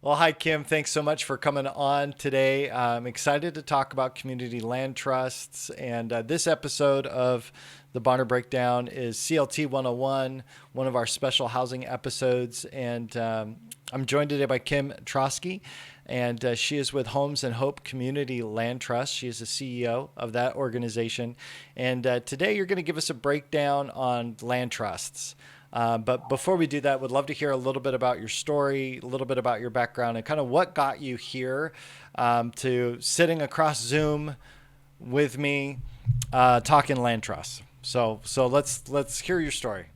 Well, hi, Kim. Thanks so much for coming on today. I'm excited to talk about community land trusts. And this episode of the Bonner Breakdown is CLT 101, one of our special housing episodes. And I'm joined today by Kim Toskey, and she is with Homes and Hope Community Land Trust. She is the CEO of that organization. And today you're going to give us a breakdown on land trusts. But before we do that, would love to hear a little bit about your story, a little bit about your background, and kind of what got you here to sitting across Zoom with me talking land trusts. So let's hear your story.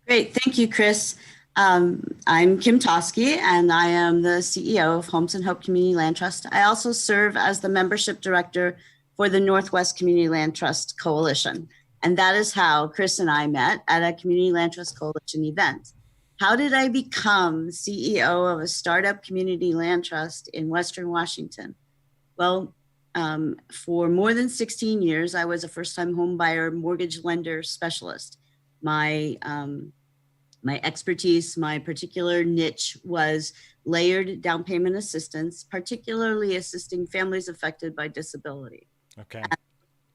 Great. Thank you, Chris. I'm Kim Toskey, and I am the CEO of Homes and Hope Community Land Trust. I also serve as the membership director for the Northwest Community Land Trust Coalition. And that is how Chris and I met at a Community Land Trust Coalition event. How did I become CEO of a startup community land trust in Western Washington? Well, for more than 16 years, I was a first-time home buyer mortgage lender specialist. My my expertise, my particular niche was layered down payment assistance, particularly assisting families affected by disability. Okay.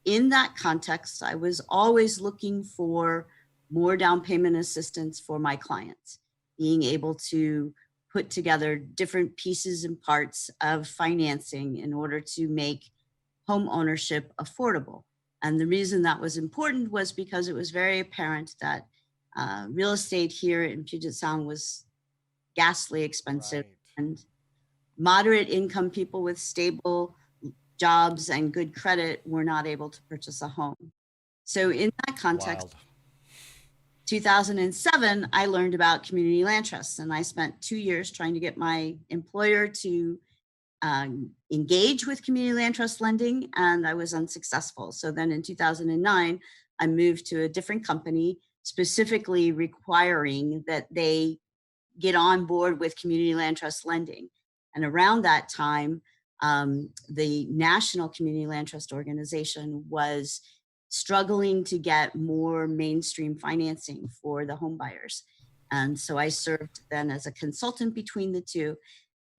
In that context, I was always looking for more down payment assistance for my clients, being able to put together different pieces and parts of financing in order to make home ownership affordable. And the reason that was important was because it was very apparent that real estate here in Puget Sound was ghastly expensive, Right. and moderate income people with stable jobs and good credit were not able to purchase a home. So in that context, Wild. 2007, I learned about community land trusts, and I spent 2 years trying to get my employer to engage with community land trust lending, and I was unsuccessful. So then in 2009, I moved to a different company, specifically requiring that they get on board with community land trust lending. And around that time, the National Community Land Trust Organization was struggling to get more mainstream financing for the home buyers. And so I served then as a consultant between the two.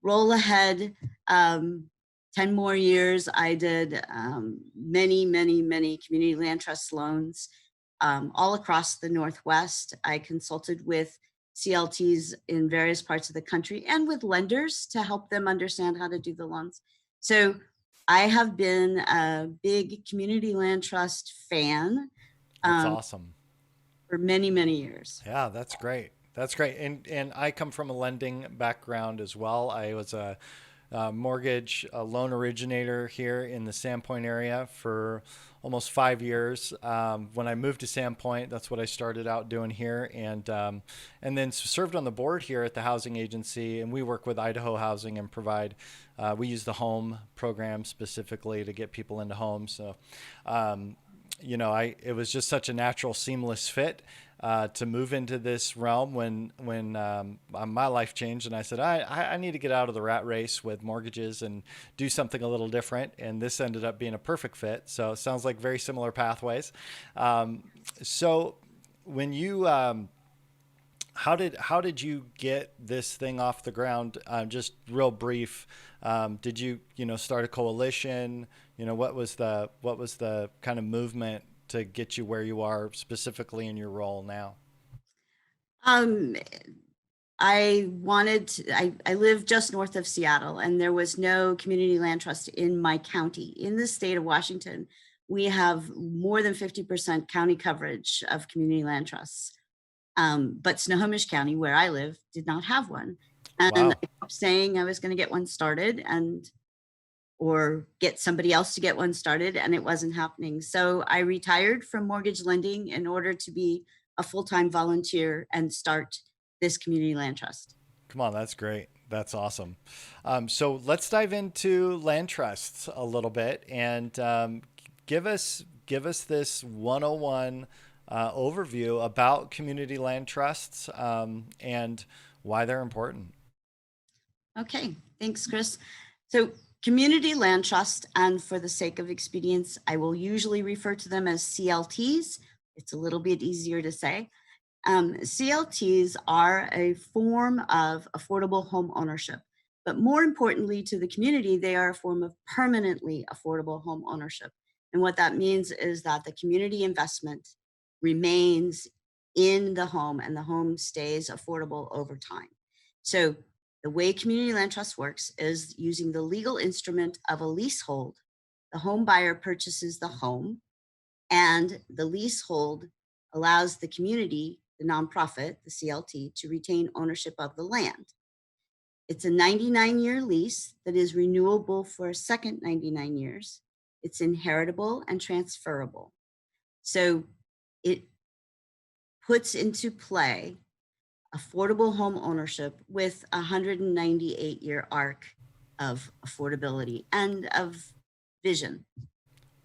Roll ahead, 10 more years, I did many community land trust loans all across the Northwest. I consulted with CLTs in various parts of the country and with lenders to help them understand how to do the loans. So I have been a big community land trust fan That's um, awesome. for many years. Yeah, that's great. That's great. And I come from a lending background as well. I was a mortgage a loan originator here in the Sandpoint area for almost 5 years. When I moved to Sandpoint, that's what I started out doing here, and then served on the board here at the housing agency. And we work with Idaho Housing and provide. We use the home program specifically to get people into homes. So it was just such a natural, seamless fit to move into this realm when my life changed, and I said I need to get out of the rat race with mortgages and do something a little different. And this ended up being a perfect fit. So it sounds like very similar pathways. So when you how did you get this thing off the ground? Just real brief. Did you start a coalition? What was the kind of movement to get you where you are specifically in your role now? Um, I live just north of Seattle, and there was no community land trust in my county. In the state of Washington, we have more than 50% county coverage of community land trusts. But Snohomish County, where I live, did not have one. And Wow. I kept saying I was going to get one started or get somebody else to get one started, and it wasn't happening. So I retired from mortgage lending in order to be a full-time volunteer and start this community land trust. Come on, that's great. That's awesome. So let's dive into land trusts a little bit and give us this 101 overview about community land trusts and why they're important. Okay, thanks, Chris. So community land trust, and for the sake of expedience, I will usually refer to them as CLTs. It's a little bit easier to say. CLTs are a form of affordable home ownership. But more importantly to the community, they are a form of permanently affordable home ownership. And what that means is that the community investment remains in the home and the home stays affordable over time. So the way community land trust works is using the legal instrument of a leasehold. The home buyer purchases the home, and the leasehold allows the community, the nonprofit, the CLT, to retain ownership of the land. It's a 99-year lease that is renewable for a second 99 years. It's inheritable and transferable. So it puts into play affordable home ownership with a 198-year arc of affordability and of vision.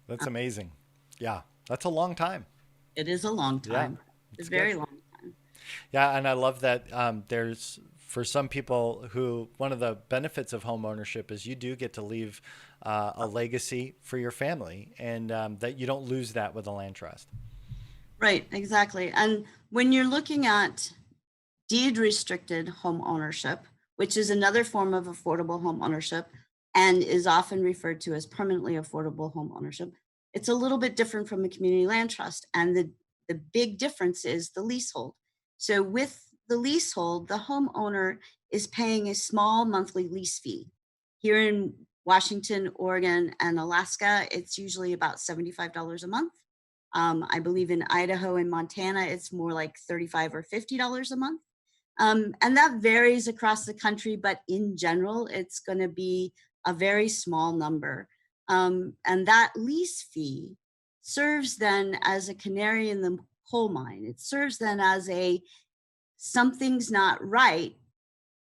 That's amazing. Yeah, that's a long time. It is a long Yeah, time, a it's good. very long time. Yeah, and I love that there's for some people who one of the benefits of home ownership is you do get to leave a legacy for your family, and that you don't lose that with a land trust. Right, exactly. And when you're looking at deed restricted home ownership, which is another form of affordable home ownership and is often referred to as permanently affordable home ownership, it's a little bit different from a community land trust. And the big difference is the leasehold. So with the leasehold, the homeowner is paying a small monthly lease fee. Here in Washington, Oregon, and Alaska, it's usually about $75 a month. I believe in Idaho and Montana, it's more like $35 or $50 a month. And that varies across the country, but in general, it's going to be a very small number. And that lease fee serves then as a canary in the coal mine. It serves then as a something's not right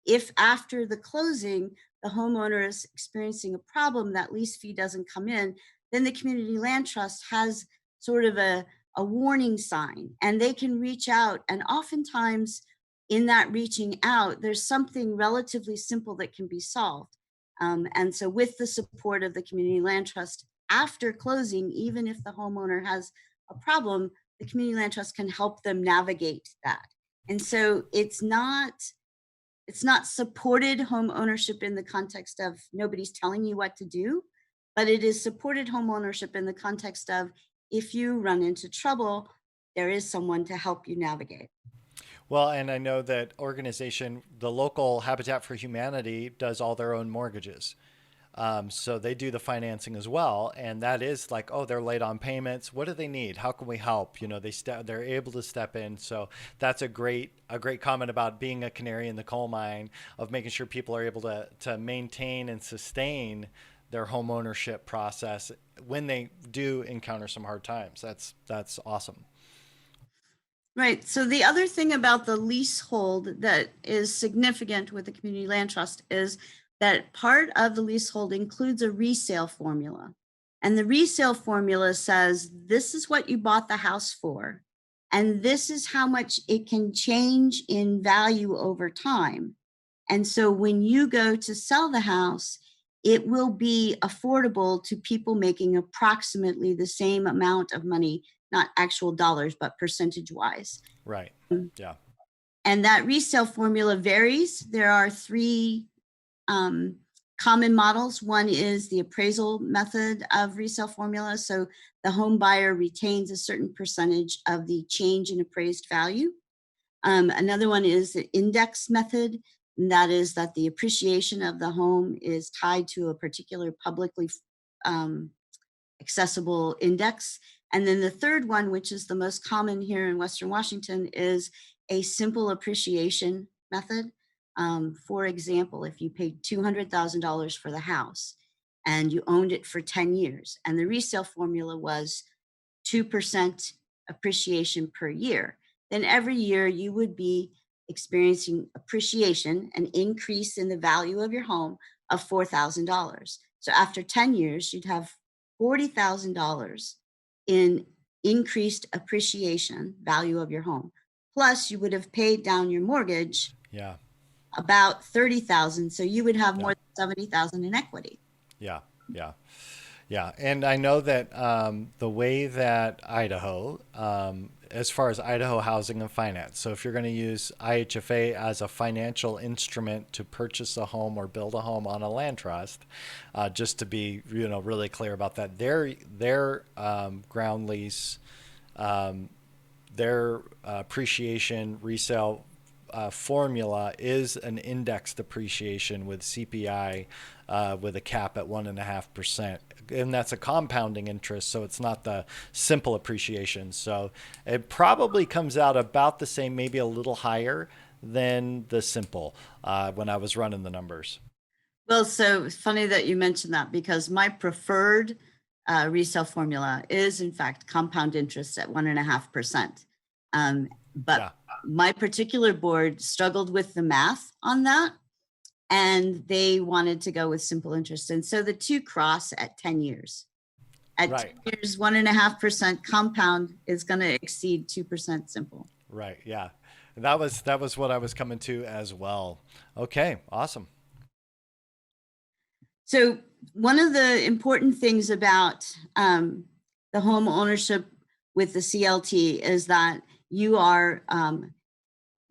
if after the closing, the homeowner is experiencing a problem, that lease fee doesn't come in, then the community land trust has sort of a warning sign, and they can reach out. And oftentimes in that reaching out, there's something relatively simple that can be solved. And so with the support of the community land trust after closing, even if the homeowner has a problem, the community land trust can help them navigate that. And so it's not supported home ownership in the context of nobody's telling you what to do, but it is supported home ownership in the context of if you run into trouble, there is someone to help you navigate. Well, and I know that the local Habitat for Humanity does all their own mortgages. So they do the financing as well, and that is like, oh, they're late on payments. What do they need? How can we help? They're able to step in. So that's a great comment about being a canary in the coal mine of making sure people are able to maintain and sustain their home ownership process when they do encounter some hard times. That's awesome. Right. So the other thing about the leasehold that is significant with the community land trust is that part of the leasehold includes a resale formula. And the resale formula says, this is what you bought the house for, and this is how much it can change in value over time. And so when you go to sell the house, it will be affordable to people making approximately the same amount of money, not actual dollars, but percentage wise. Right. Yeah. And that resale formula varies. There are three common models. One is the appraisal method of resale formula. So the home buyer retains a certain percentage of the change in appraised value. Another one is the index method. And that is that the appreciation of the home is tied to a particular publicly accessible index. And then the third one, which is the most common here in Western Washington, is a simple appreciation method. For example, if you paid $200,000 for the house and you owned it for 10 years, and the resale formula was 2% appreciation per year, then every year you would be experiencing appreciation, an increase in the value of your home of $4,000. So after 10 years, you'd have $40,000 in increased appreciation value of your home. Plus, you would have paid down your mortgage Yeah. about 30,000, so you would have Yeah. more than 70,000 in equity. Yeah. Yeah. Yeah, and I know that the way that Idaho, as far as Idaho Housing and Finance, so if you're going to use IHFA as a financial instrument to purchase a home or build a home on a land trust, just to be really clear about that, their ground lease, their appreciation resale formula is an indexed appreciation with CPI with a cap at 1.5%. And that's a compounding interest, so it's not the simple appreciation. So it probably comes out about the same, maybe a little higher than the simple when I was running the numbers. Well, so it's funny that you mentioned that because my preferred resale formula is in fact compound interest at 1.5%. But Yeah, my particular board struggled with the math on that and they wanted to go with simple interest. And so the two cross at 10 years. At right, 10 years, 1.5% compound is going to exceed 2% simple. right. Yeah. That was what I was coming to as well. Okay, awesome. So one of the important things about the home ownership with the CLT is that you are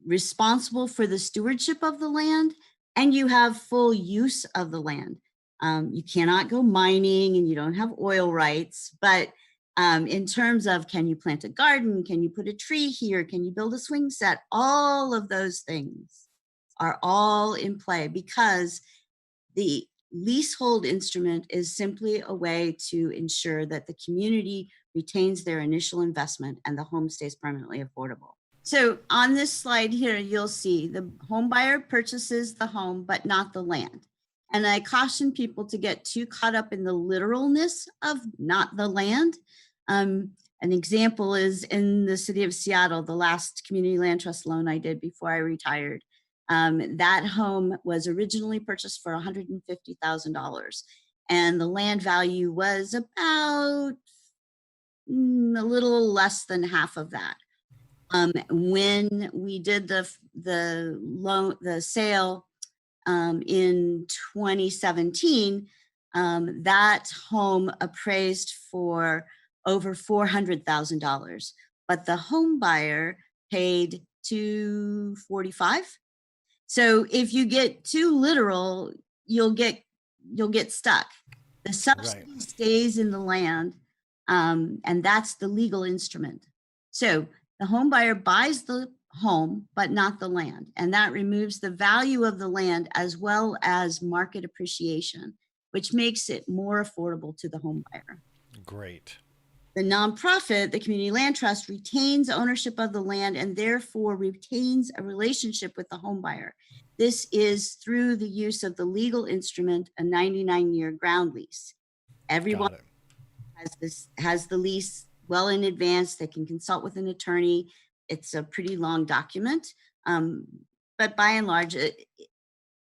responsible for the stewardship of the land and you have full use of the land. You cannot go mining and you don't have oil rights, but in terms of can you plant a garden, can you put a tree here, can you build a swing set, all of those things are all in play because the leasehold instrument is simply a way to ensure that the community retains their initial investment and the home stays permanently affordable. So on this slide here, you'll see the home buyer purchases the home, but not the land. And I caution people to get too caught up in the literalness of not the land. An example is in the city of Seattle, the last community land trust loan I did before I retired. That home was originally purchased for $150,000 and the land value was about a little less than half of that. When we did the sale in 2017, that home appraised for over $400,000, but the home buyer paid $245,000. So if you get too literal, you'll get stuck. The Right. subsidy stays in the land, and that's the legal instrument. So the home buyer buys the home, but not the land, and that removes the value of the land as well as market appreciation, which makes it more affordable to the home buyer. Great. The nonprofit, the community land trust, retains ownership of the land and therefore retains a relationship with the home buyer. This is through the use of the legal instrument, a 99-year ground lease. Everyone Got it. has the lease well in advance. They can consult with an attorney. It's a pretty long document, but by and large,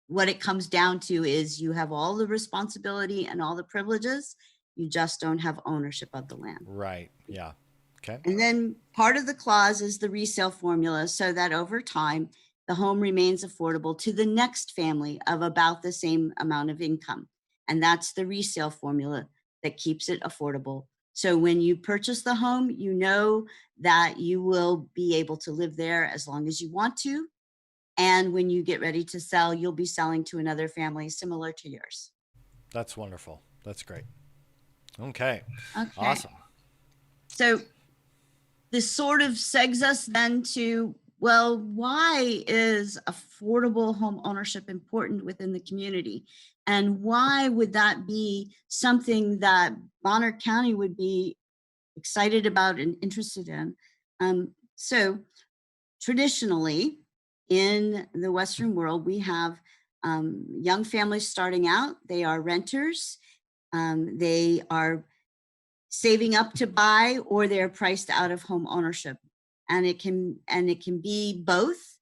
what it comes down to is you have all the responsibility and all the privileges. You just don't have ownership of the land. Right. Yeah. Okay. And then part of the clause is the resale formula so that over time, the home remains affordable to the next family of about the same amount of income. And that's the resale formula that keeps it affordable. So when you purchase the home, you know that you will be able to live there as long as you want to. And when you get ready to sell, you'll be selling to another family similar to yours. That's wonderful. That's great. Okay. Okay. Awesome. So this sort of segs us then to, well, why is affordable home ownership important within the community? And why would that be something that Bonner County would be excited about and interested in? So traditionally in the Western world, we have young families starting out. They are renters. They are saving up to buy, or they're priced out of home ownership, and it can be both.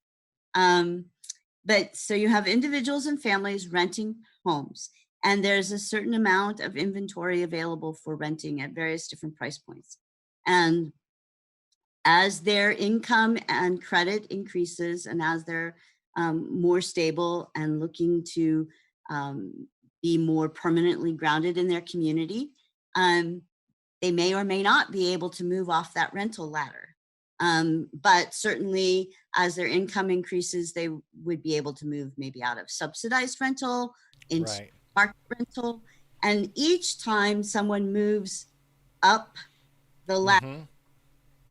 But so you have individuals and families renting homes, and there's a certain amount of inventory available for renting at various different price points. And as their income and credit increases, and as they're more stable and looking to be more permanently grounded in their community, um, they may or may not be able to move off that rental ladder. But certainly as their income increases, they would be able to move maybe out of subsidized rental into Right. market rental. And each time someone moves up the ladder,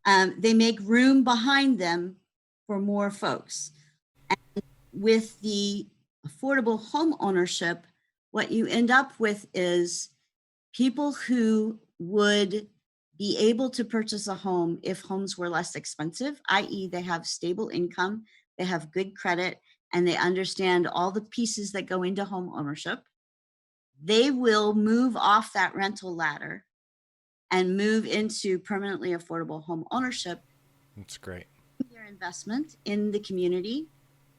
Mm-hmm. they make room behind them for more folks. And with the affordable home ownership, what you end up with is people who would be able to purchase a home if homes were less expensive, i.e., they have stable income, they have good credit, and they understand all the pieces that go into home ownership. They will move off that rental ladder and move into permanently affordable home ownership, That's great. their investment in the community,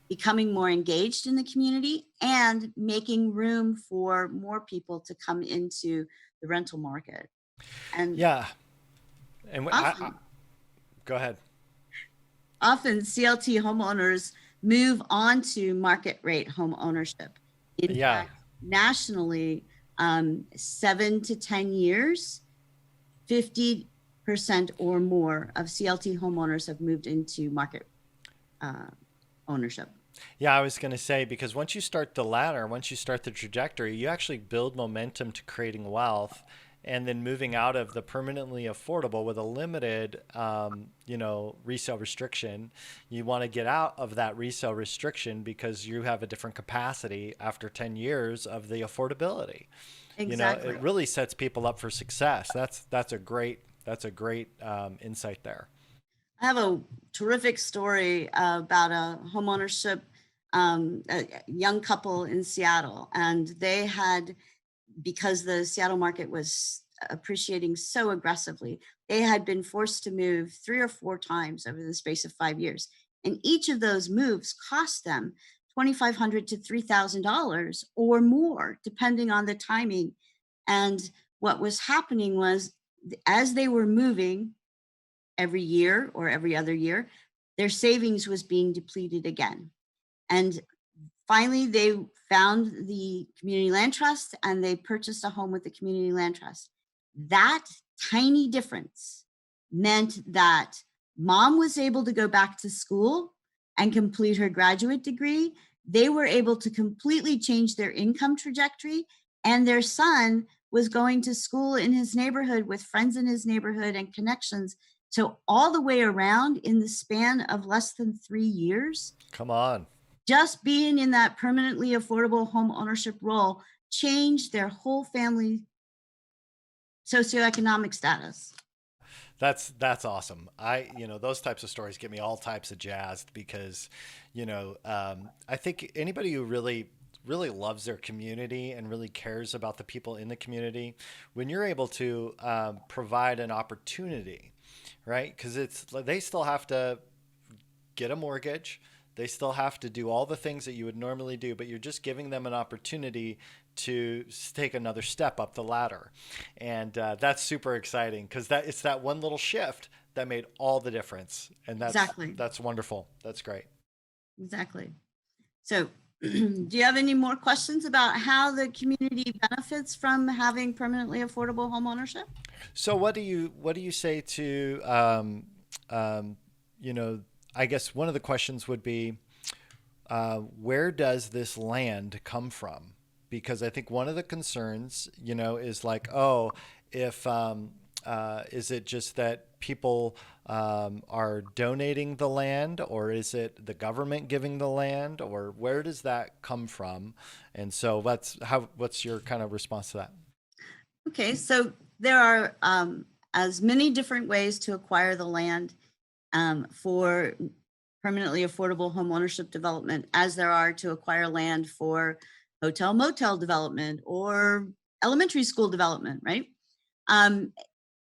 becoming more engaged in the community, and making room for more people to come into the rental market. And Yeah. And often, go ahead. often CLT homeowners move on to market rate home ownership. In Yeah. fact, nationally, 7 to 10 years, 50% or more of CLT homeowners have moved into market ownership. Yeah, I was going to say, because once you start the ladder, once you start the trajectory, you actually build momentum to creating wealth and then moving out of the permanently affordable with a limited, resale restriction. You want to get out of that resale restriction because you have a different capacity after 10 years of the affordability. Exactly. It really sets people up for success. That's a great insight there. I have a terrific story about a homeownership, a young couple in Seattle, and they had, because the Seattle market was appreciating so aggressively, they had been forced to move 3 or 4 times over the space of 5 years. And each of those moves cost them $2,500 to $3,000 or more, depending on the timing. And what was happening was, as they were moving every year or every other year, their savings was being depleted again. And finally, they found the community land trust and they purchased a home with the community land trust. That tiny difference meant that mom was able to go back to school and complete her graduate degree. They were able to completely change their income trajectory, and their son was going to school in his neighborhood with friends in his neighborhood and connections. So all the way around, in the span of less than 3 years, Come on. just being in that permanently affordable home ownership role changed their whole family socioeconomic status. That's awesome. Those types of stories get me all types of jazzed because, I think anybody who really loves their community and really cares about the people in the community, when you're able to provide an opportunity, right? Because they still have to get a mortgage. They still have to do all the things that you would normally do, but you're just giving them an opportunity to take another step up the ladder. And that's super exciting because it's that one little shift that made all the difference. And Exactly. that's wonderful. That's great. Exactly. So, do you have any more questions about how the community benefits from having permanently affordable home ownership? So what do you say to um, you know I guess one of the questions would be, where does this land come from? Because I think one of the concerns, is like, oh, if is it just that people are donating the land, or is it the government giving the land, or where does that come from? And so what's your kind of response to that? Okay, so there are as many different ways to acquire the land for permanently affordable home ownership development as there are to acquire land for hotel motel development or elementary school development, right? Um,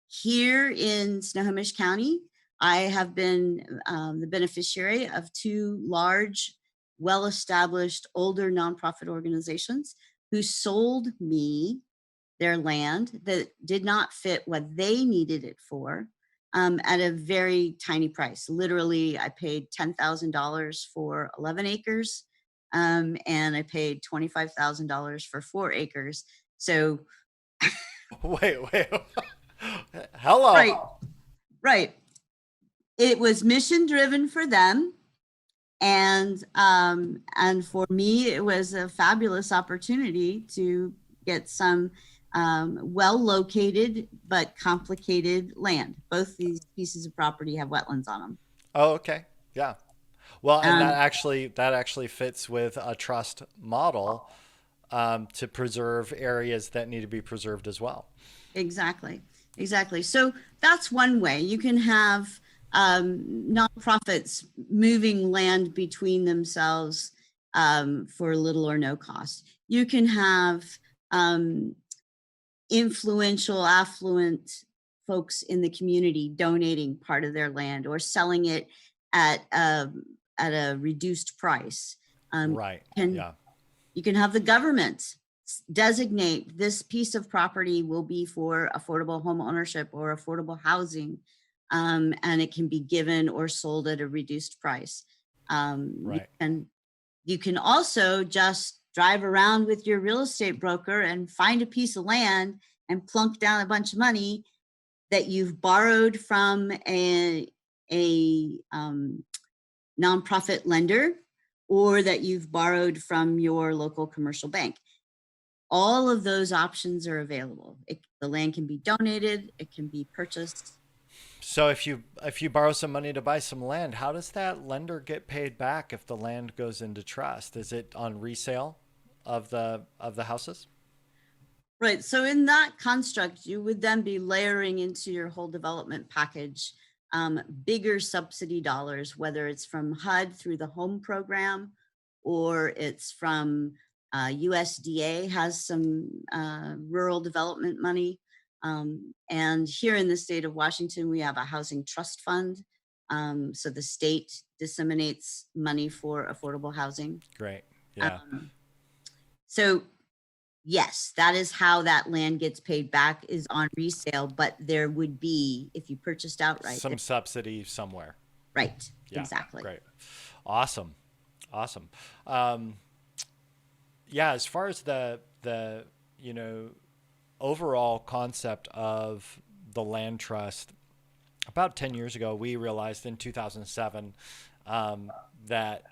Here in Snohomish County, I have been the beneficiary of two large, well-established, older nonprofit organizations who sold me their land that did not fit what they needed it for, at a very tiny price. Literally, I paid $10,000 for 11 acres, and I paid $25,000 for 4 acres. So Wait. Hello. Right, right. It was mission driven for them. And for me, it was a fabulous opportunity to get some well located but complicated land. Both these pieces of property have wetlands on them. Oh, okay. Yeah. Well, and Um, that actually fits with a trust model, to preserve areas that need to be preserved as well. exactly, exactly. So that's one way. You can have nonprofits moving land between themselves for little or no cost. You can have um, influential, affluent folks in the community donating part of their land or selling it at at a reduced price. Um, Right. can Yeah. you can have the government designate this piece of property will be for affordable home ownership or affordable housing, and it can be given or sold at a reduced price. You Right. can you can also just drive around with your real estate broker and find a piece of land and plunk down a bunch of money that you've borrowed from a nonprofit lender or that you've borrowed from your local commercial bank. All of those options are available. The land can be donated, it can be purchased. So if you borrow some money to buy some land, how does that lender get paid back if the land goes into trust? Is it on resale of the houses? Right. So in that construct, you would then be layering into your whole development package bigger subsidy dollars, whether it's from HUD through the home program or it's from USDA has some rural development money. And here in the state of Washington, we have a housing trust fund. So the state disseminates money for affordable housing. Great. Yeah. Um, so yes, that is how that land gets paid back is on resale, but there would be, if you purchased outright, Some subsidy somewhere. right, Yeah. exactly. Great. Awesome. Awesome. Um, yeah. As far as the overall concept of the land trust, about 10 years ago, we realized in 2007, that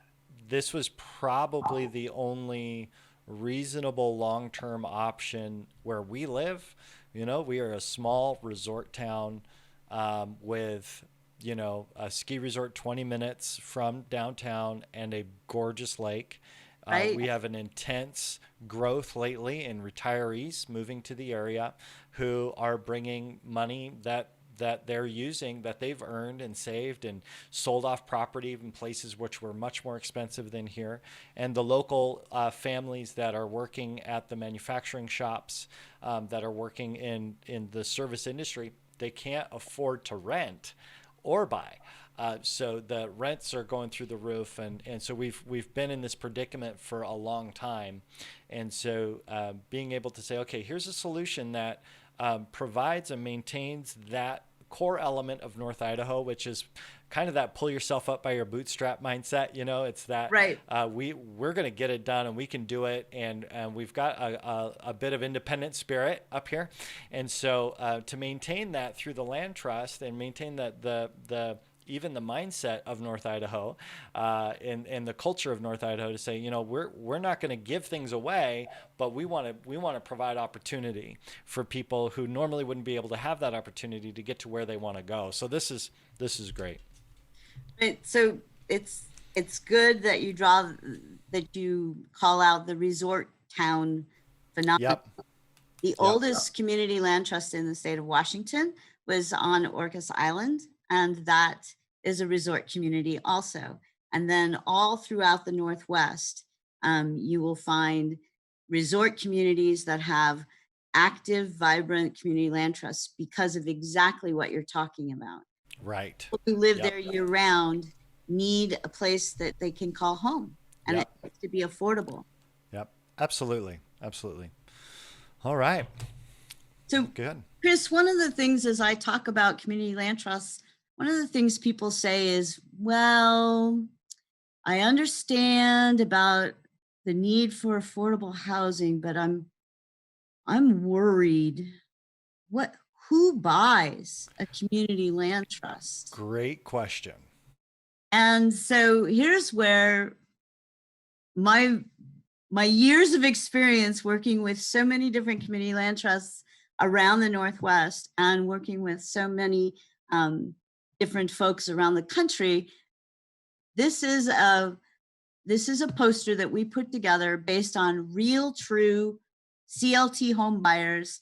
this was probably the only reasonable long term option where we live. We are a small resort town, with, a ski resort 20 minutes from downtown and a gorgeous lake. Right, We have an intense growth lately in retirees moving to the area who are bringing money that they're using, that they've earned and saved and sold off property in places which were much more expensive than here. And the local families that are working at the manufacturing shops, that are working in the service industry, they can't afford to rent or buy. So the rents are going through the roof, and so we've been in this predicament for a long time, and so being able to say, okay, here's a solution that provides and maintains that core element of North Idaho, which is kind of that pull yourself up by your bootstrap mindset. It's that right. we're going to get it done and we can do it, and we've got a bit of independent spirit up here, and so to maintain that through the land trust and maintain that the even the mindset of North Idaho, and the culture of North Idaho, to say, we're not going to give things away, but we want to provide opportunity for people who normally wouldn't be able to have that opportunity to get to where they want to go. So this is great. Right. So it's good that you call out the resort town phenomenon. Yep. The Yep. oldest community land trust in the state of Washington was on Orcas Island, and that is a resort community also. And then all throughout the Northwest, you will find resort communities that have active, vibrant community land trusts because of exactly what you're talking about. Right. People who live Yep. there year round need a place that they can call home, and it Yep. needs to be affordable. Yep. Absolutely. Absolutely. All right. So, Good. Chris, one of the things as I talk about community land trusts, one of the things people say is, well, I understand about the need for affordable housing, but I'm worried. what, who buys a community land trust? Great question. And so here's where my years of experience working with so many different community land trusts around the Northwest and working with so many different folks around the country, this is a poster that we put together based on real, true CLT home buyers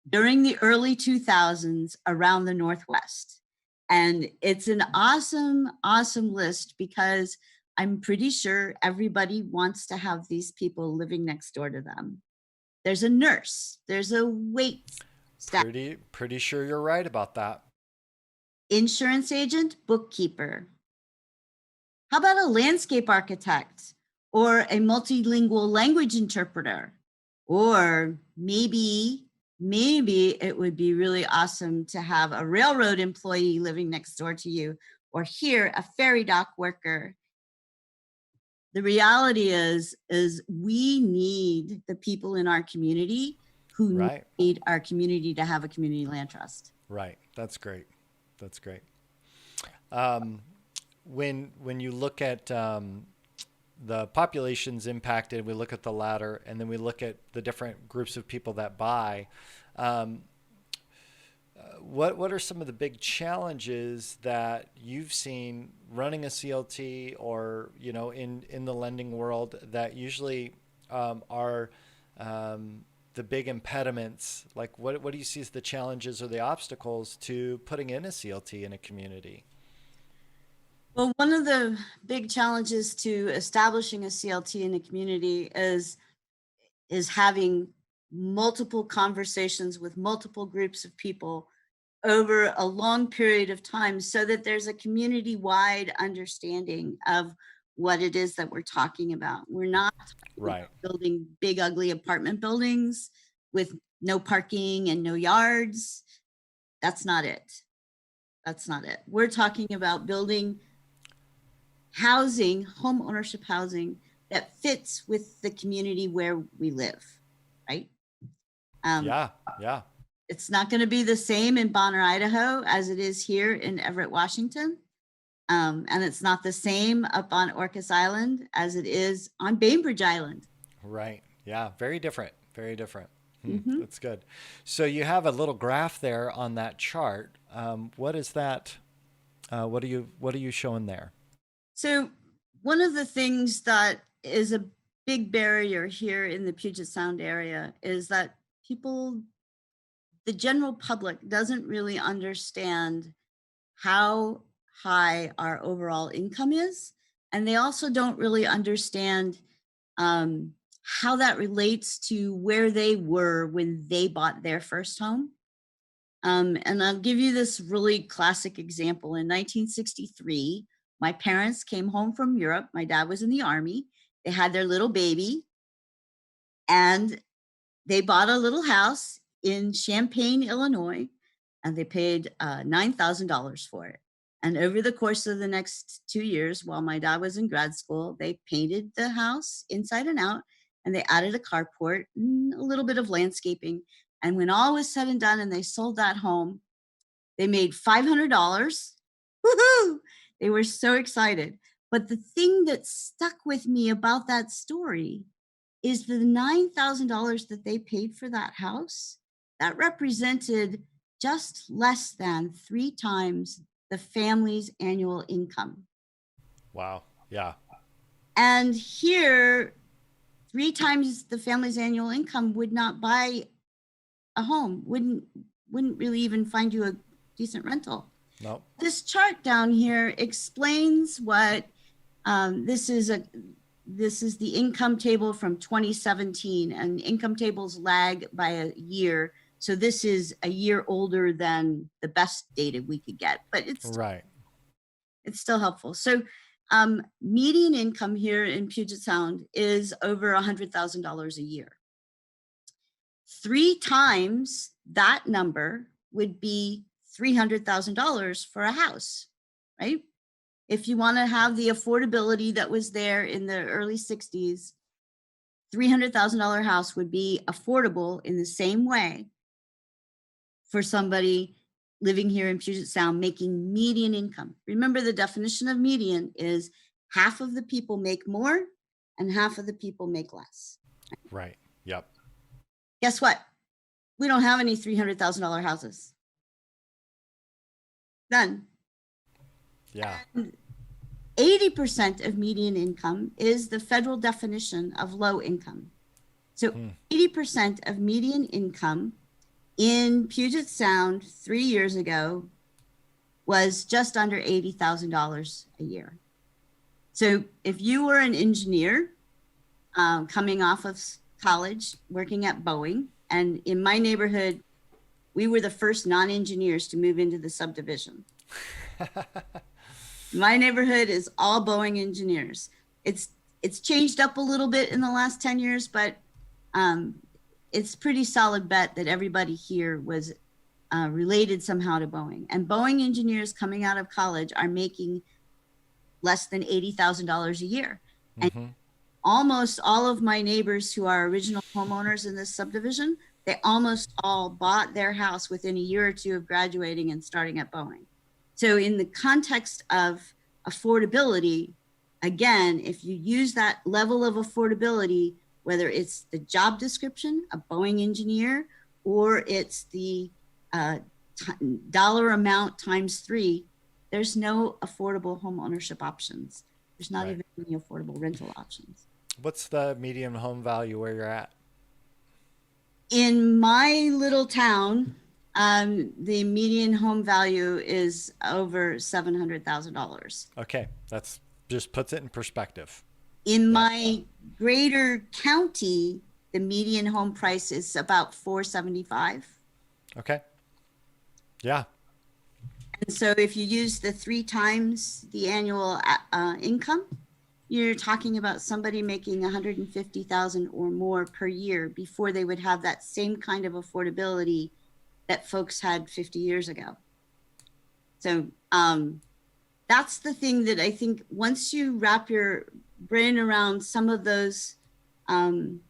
during the early 2000s around the Northwest. And it's an awesome, awesome list because I'm pretty sure everybody wants to have these people living next door to them. There's a nurse, there's a wait staff, Pretty sure you're right about that. insurance agent, bookkeeper. How about a landscape architect or a multilingual language interpreter? Or maybe it would be really awesome to have a railroad employee living next door to you, or here, a ferry dock worker. The reality is we need the people in our community who Right. need our community to have a community land trust. Right. That's great. That's great. When you look at the populations impacted, we look at the ladder, and then we look at the different groups of people that buy. What are some of the big challenges that you've seen running a CLT, or in the lending world, that usually are the big impediments? Like what do you see as the challenges or the obstacles to putting in a CLT in a community? Well, one of the big challenges to establishing a CLT in a community is having multiple conversations with multiple groups of people over a long period of time, so that there's a community-wide understanding of what it is that we're talking about. We're not Right. building big, ugly apartment buildings with no parking and no yards. That's not it. That's not it. We're talking about building housing, home ownership housing, that fits with the community where we live, right? Yeah. It's not going to be the same in Bonner, Idaho, as it is here in Everett, Washington. And it's not the same up on Orcas Island as it is on Bainbridge Island. Right. Yeah. Very different. Very different. Mm-hmm. That's good. So you have a little graph there on that chart. What is that? What are you showing there? So one of the things that is a big barrier here in the Puget Sound area is that the general public doesn't really understand how high our overall income is. And they also don't really understand how that relates to where they were when they bought their first home. And I'll give you this really classic example. In 1963, my parents came home from Europe. My dad was in the Army. They had their little baby, and they bought a little house in Champaign, Illinois, and they paid $9,000 for it. And over the course of the next 2 years, while my dad was in grad school, they painted the house inside and out, and they added a carport and a little bit of landscaping. And when all was said and done and they sold that home, they made $500. Woohoo! They were so excited. But the thing that stuck with me about that story is the $9,000 that they paid for that house, that represented just less than 3 times the family's annual income. Wow. Yeah. And here, 3 times the family's annual income would not buy a home, wouldn't really even find you a decent rental. Nope. This chart down here explains what this is the income table from 2017, and income tables lag by a year. So this is a year older than the best data we could get, but it's Right. It's still helpful. So median income here in Puget Sound is over $100,000 a year. 3 times that number would be $300,000 for a house, right? If you want to have the affordability that was there in the early 60s, $300,000 house would be affordable in the same way for somebody living here in Puget Sound making median income. Remember, the definition of median is half of the people make more and half of the people make less. Right. Yep. Guess what? We don't have any $300,000 houses. None. Yeah. And 80% of median income is the federal definition of low income. So 80% of median income in Puget Sound 3 years ago was just under $80,000 a year. So if you were an engineer coming off of college, working at Boeing, and in my neighborhood, we were the first non-engineers to move into the subdivision. My neighborhood is all Boeing engineers. It's changed up a little bit in the last 10 years, but it's pretty solid bet that everybody here was related somehow to Boeing. And Boeing engineers coming out of college are making less than $80,000 a year. And almost all of my neighbors who are original homeowners in this subdivision, they almost all bought their house within a year or two of graduating and starting at Boeing. So in the context of affordability, again, if you use that level of affordability, whether it's the job description, a Boeing engineer, or it's the dollar amount times 3, there's no affordable home ownership options. There's not even any affordable rental options. What's the median home value where you're at? In my little town, the median home value is over $700,000. Okay, that's just puts it in perspective. In my greater county, the median home price is about $475,000. Okay. Yeah. And so if you use the 3 times the annual income, you're talking about somebody making $150,000 or more per year before they would have that same kind of affordability that folks had 50 years ago. So that's the thing that I think once you wrap your brain around some of those parallels,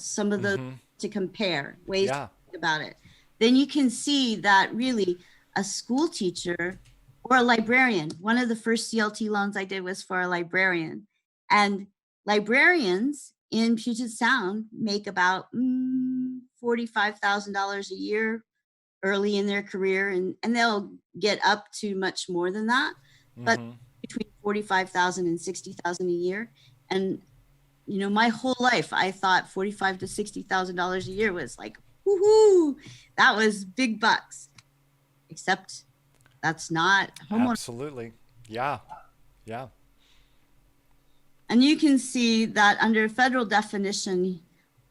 some of those to compare ways to think about it, then you can see that really a school teacher or a librarian, one of the first CLT loans I did was for a librarian, and librarians in Puget Sound make about $45,000 a year early in their career, and they'll get up to much more than that, but between $45,000 and $60,000 a year. And you know, my whole life I thought $45,000 to $60,000 a year was like, woohoo, that was big bucks. Except that's not homeowner. Absolutely. Yeah. Yeah. And you can see that under federal definition,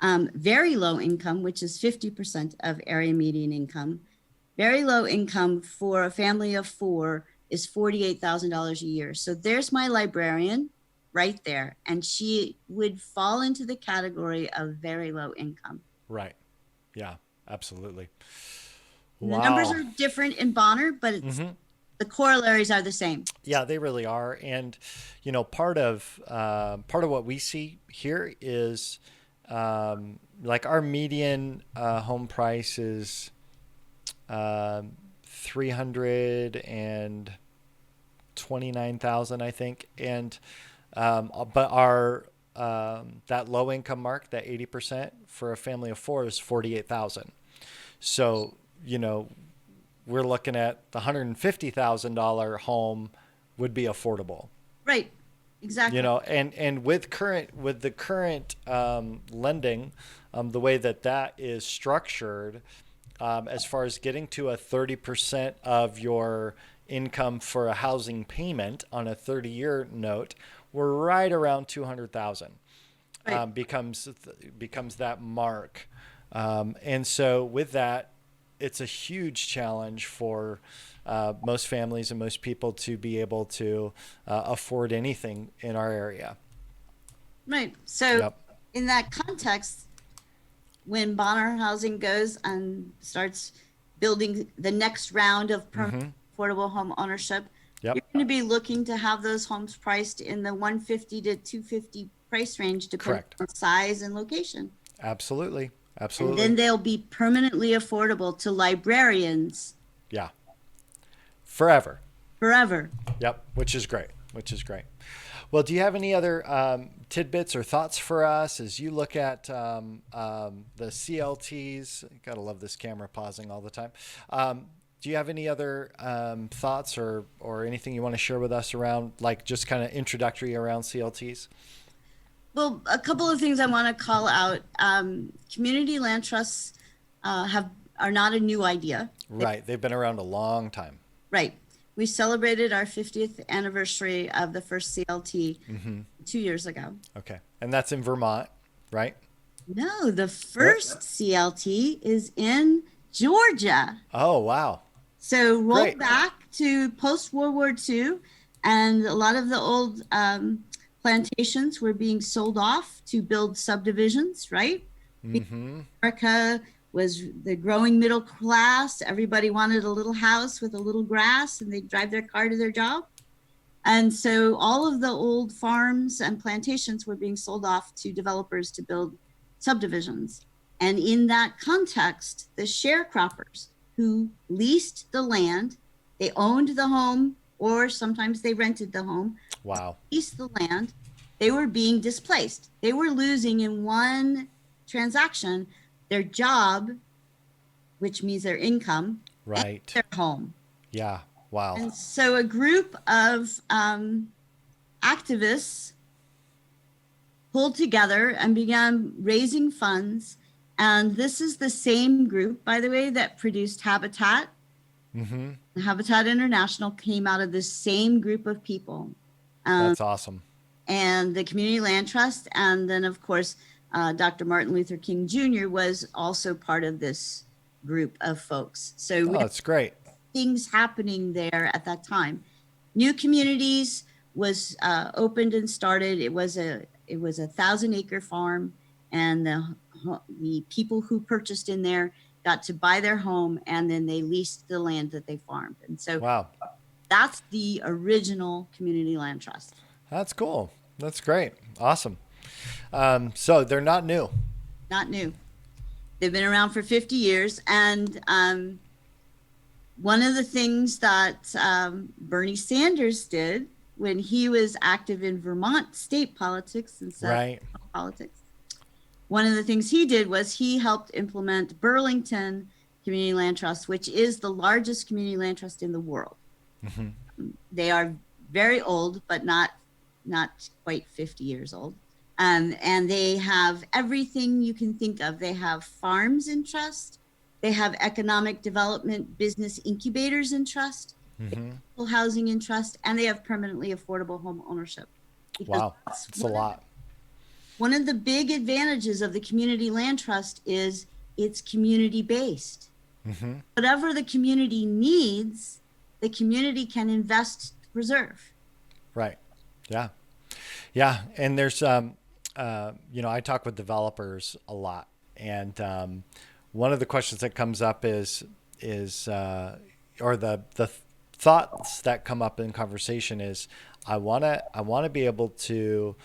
very low income, which is 50% of area median income, very low income for a family of 4 is $48,000 a year. So there's my librarian right there. And she would fall into the category of very low income. Right. Yeah, absolutely. Wow. Wow. The numbers are different in Bonner, but it's, the corollaries are the same. Yeah, they really are. And, you know, part of what we see here is like our median home price is $329,000, I think. And but our that low income mark, that 80% for a family of 4 is $48,000. So, you know, we're looking at the $150,000 home would be affordable. Right. Exactly. You know, and with the current lending, the way that is structured, as far as getting to a 30% of your income for a housing payment on a 30-year note, we're right around 200,000. Right. Becomes that mark, and so with that, it's a huge challenge for most families and most people to be able to afford anything in our area. Right. So in that context, when Bonner Housing goes and starts building the next round of permanent affordable home ownership, you're going to be looking to have those homes priced in the 150 to 250 price range, depending on size and location. Absolutely. And then Absolutely. they'll be permanently affordable to librarians Yeah. Forever. forever. Yep. Which is great. Which is great. Well, do you have any other tidbits or thoughts for us as you look at the CLTs? Gotta love this camera pausing all the time. Do you have any other thoughts or anything you want to share with us around, like just kind of introductory around CLTs? Well, a couple of things I want to call out. Community land trusts are not a new idea. Right. They've been around a long time. Right. We celebrated our 50th anniversary of the first CLT 2 years ago. Okay. And that's in Vermont, right? No, the first CLT is in Georgia. Oh, wow. So roll Great. back to post World War II, and a lot of the old plantations were being sold off to build subdivisions, right? Mm-hmm. America was the growing middle class. Everybody wanted a little house with a little grass, and they'd drive their car to their job. And so all of the old farms and plantations were being sold off to developers to build subdivisions. And in that context, the sharecroppers who leased the land, they owned the home, or sometimes they rented the home, Wow. leased the land, they were being displaced. They were losing in one transaction their job, which means their income, and Right. their home. Yeah. Wow. And so a group of activists pulled together and began raising funds. And this is the same group, by the way, that produced Habitat. Mm-hmm. Habitat International came out of this same group of people. That's awesome. And the Community Land Trust. And then, of course, Dr. Martin Luther King Jr. was also part of this group of folks. So Oh, that's great. things happening there at that time. New Communities was opened and started. It was a 1,000-acre farm, and the people who purchased in there got to buy their home, and then they leased the land that they farmed. And so Wow. that's the original Community Land Trust. That's cool. That's great. Awesome. So they're not new. Not new. They've been around for 50 years. And one of the things that Bernie Sanders did when he was active in Vermont state politics and Right. politics, one of the things he did was he helped implement Burlington Community Land Trust, which is the largest community land trust in the world. Mm-hmm. They are very old, but not quite 50 years old. And they have everything you can think of. They have farms in trust. They have economic development business incubators in trust. Mm-hmm. Housing in trust, and they have permanently affordable home ownership. Wow. That's a lot. One of the big advantages of the Community Land Trust is it's community based. Mm-hmm. Whatever the community needs, the community can invest to preserve. Right. Yeah. Yeah. And there's, I talk with developers a lot, and one of the questions that comes up is or the thoughts that come up in conversation is, I want to be able to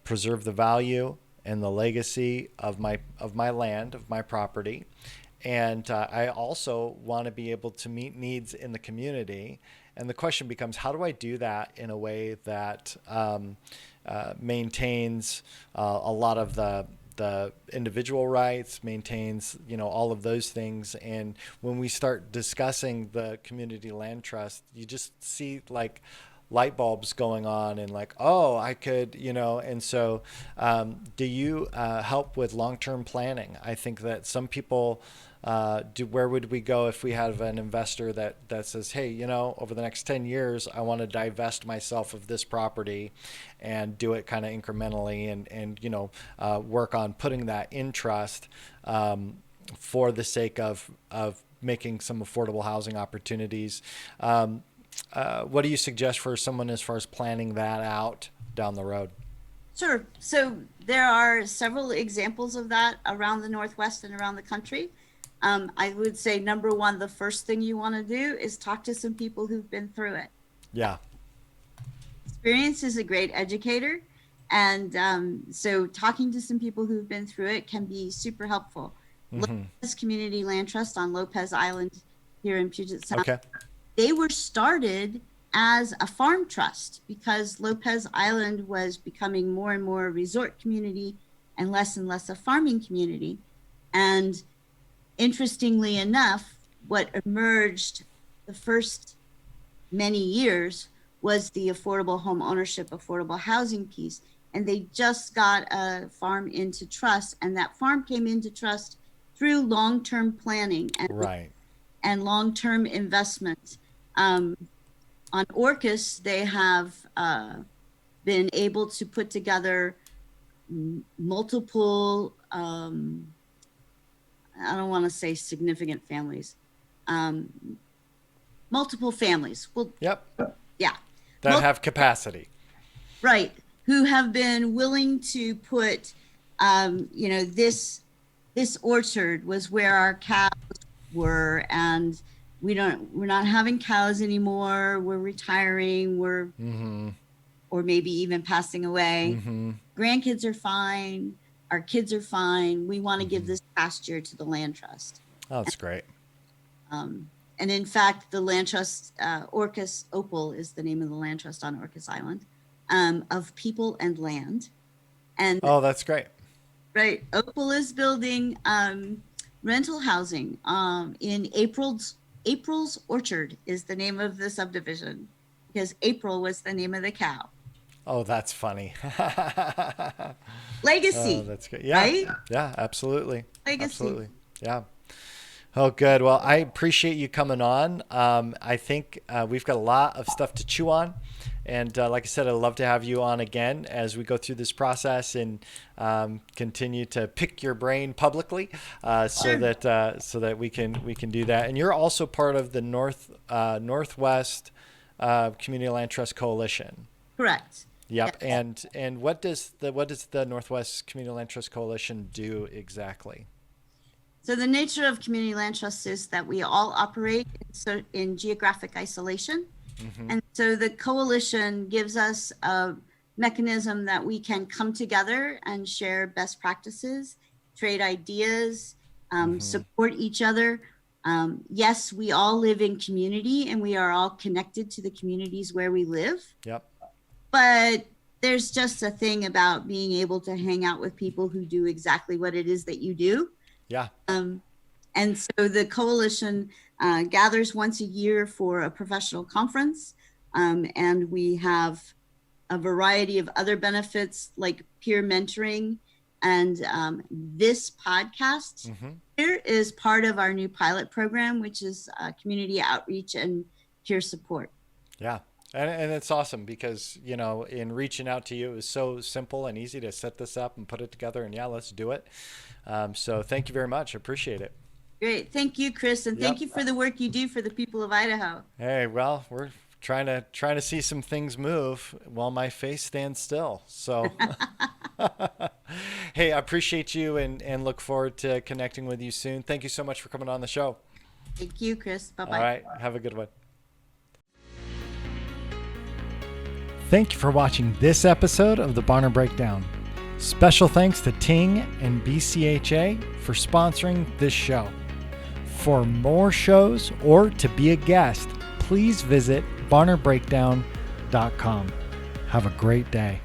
preserve the value and the legacy of my land, of my property. And I also want to be able to meet needs in the community. And the question becomes, how do I do that in a way that maintains a lot of the individual rights, maintains, all of those things. And when we start discussing the community land trust, you just see like light bulbs going on and like, oh, I could, and so do you help with long-term planning? I think that some people where would we go if we have an investor that says, hey, over the next 10 years, I want to divest myself of this property and do it kind of incrementally and work on putting that in trust for the sake of making some affordable housing opportunities. What do you suggest for someone as far as planning that out down the road? Sure. So there are several examples of that around the Northwest and around the country. I would say, number one, the first thing you want to do is talk to some people who've been through it. Yeah. Experience is a great educator. And so talking to some people who've been through it can be super helpful. Lopez Community Land Trust on Lopez Island here in Puget Sound. Okay. They were started as a farm trust because Lopez Island was becoming more and more a resort community and less a farming community. And interestingly enough, what emerged the first many years was the affordable home ownership, affordable housing piece. And they just got a farm into trust, and that farm came into trust through long-term planning and long-term investment. On Orcas, they have been able to put together multiple, I don't want to say significant families, multiple families. Well, Yep. yeah. That have capacity. Right. Who have been willing to put, this orchard was where our cows were, and we're not having cows anymore. We're retiring. Or maybe even passing away. Grandkids are fine. Our kids are fine. We want to give this pasture to the land trust. Oh, that's great. And in fact, the land trust, Orcas Opal is the name of the land trust on Orcas Island, of people and land. And oh, that's great. Right. Opal is building rental housing in April's Orchard is the name of the subdivision, because April was the name of the cow. Oh, that's funny. Legacy. Oh, that's good. Yeah. Right? Yeah, absolutely. Legacy. Absolutely. Yeah. Oh, good. Well, I appreciate you coming on. I think we've got a lot of stuff to chew on. And like I said, I'd love to have you on again as we go through this process and continue to pick your brain publicly, so that we can do that. And you're also part of the Northwest Community Land Trust Coalition. Correct. Yep. Yes. And what does the Northwest Community Land Trust Coalition do exactly? So the nature of community land trusts is that we all operate in geographic isolation. And so the coalition gives us a mechanism that we can come together and share best practices, trade ideas, support each other. Yes, we all live in community and we are all connected to the communities where we live. Yep. But there's just a thing about being able to hang out with people who do exactly what it is that you do. Yeah. And so the coalition gathers once a year for a professional conference. And we have a variety of other benefits like peer mentoring. And this podcast here is part of our new pilot program, which is community outreach and peer support. Yeah. And it's awesome because, in reaching out to you, it was so simple and easy to set this up and put it together, and let's do it. So thank you very much. I appreciate it. Great. Thank you, Chris. And thank you for the work you do for the people of Idaho. Hey, well, we're trying to see some things move while my face stands still. So, hey, I appreciate you and look forward to connecting with you soon. Thank you so much for coming on the show. Thank you, Chris. Bye-bye. All right. Have a good one. Thank you for watching this episode of the Barner Breakdown. Special thanks to Ting and BCHA for sponsoring this show. For more shows or to be a guest, please visit barnerbreakdown.com. Have a great day.